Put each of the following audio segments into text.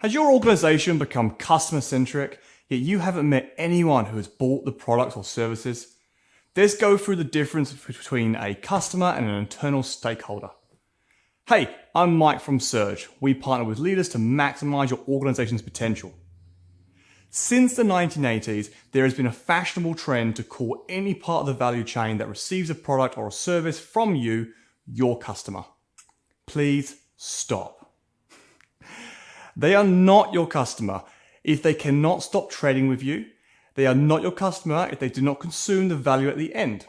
Has your organization become customer-centric, yet you haven't met anyone who has bought the products or services? Let's go through the difference between a customer and an internal stakeholder. Hey, I'm Mike from Surge. We partner with leaders to maximize your organization's potential. Since the 1980s, there has been a fashionable trend to call any part of the value chain that receives a product or a service from you your customer. Please stop. They are not your customer if they cannot stop trading with you. They are not your customer if they do not consume the value at the end.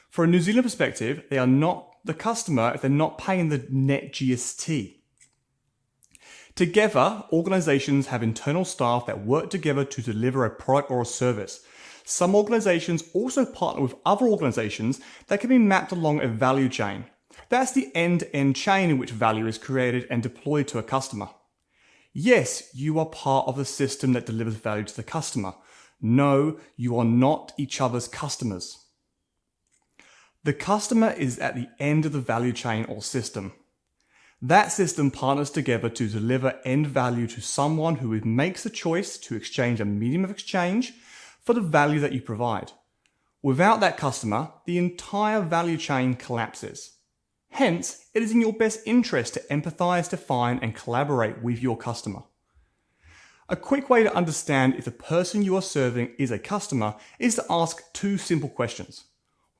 For a New Zealand perspective, they are not the customer if they're not paying the net GST. Together, organizations have internal staff that work together to deliver a product or a service. Some organizations also partner with other organizations that can be mapped along a value chain. That's the end-to-end chain in which value is created and deployed to a customer. Yes, you are part of the system that delivers value to the customer. No, you are not each other's customers. The customer is at the end of the value chain or system. That system partners together to deliver end value to someone who makes the choice to exchange a medium of exchange for the value that you provide. Without that customer, the entire value chain collapses. Hence, it is in your best interest to empathize, define, and collaborate with your customer. A quick way to understand if the person you are serving is a customer is to ask two simple questions.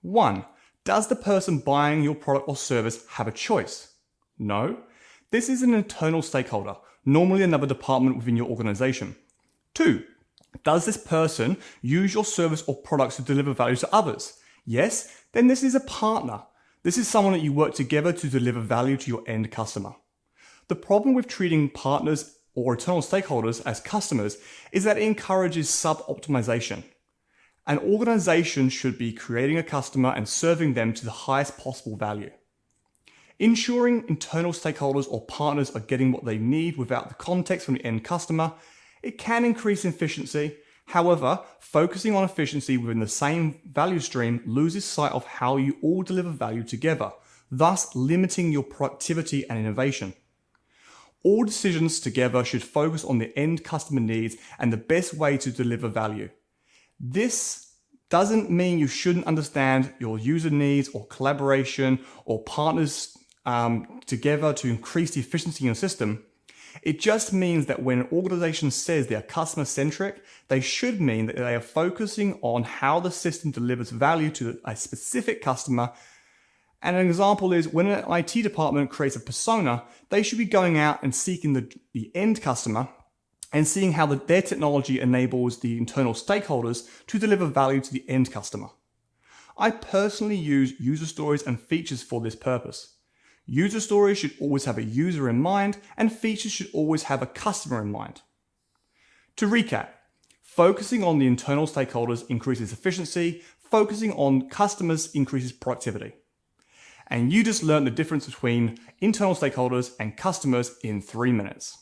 1. Does the person buying your product or service have a choice? No. This is an internal stakeholder, normally another department within your organization. 2. Does this person use your service or products to deliver value to others? Yes, then this is a partner. This is someone that you work together to deliver value to your end customer. The problem with treating partners or internal stakeholders as customers is that it encourages sub-optimization. An organization should be creating a customer and serving them to the highest possible value. Ensuring internal stakeholders or partners are getting what they need without the context from the end customer, it can increase efficiency. However, focusing on efficiency within the same value stream loses sight of how you all deliver value together, thus limiting your productivity and innovation. All decisions together should focus on the end customer needs and the best way to deliver value. This doesn't mean you shouldn't understand your user needs or collaboration or partners together to increase the efficiency in your system. It just means that when an organization says they are customer-centric, they should mean that they are focusing on how the system delivers value to a specific customer. And an example is when an IT department creates a persona, they should be going out and seeking the end customer and seeing how their technology enables the internal stakeholders to deliver value to the end customer. I personally use user stories and features for this purpose. User stories should always have a user in mind, and features should always have a customer in mind. To recap, focusing on the internal stakeholders increases efficiency, focusing on customers increases productivity. And you just learned the difference between internal stakeholders and customers in 3 minutes.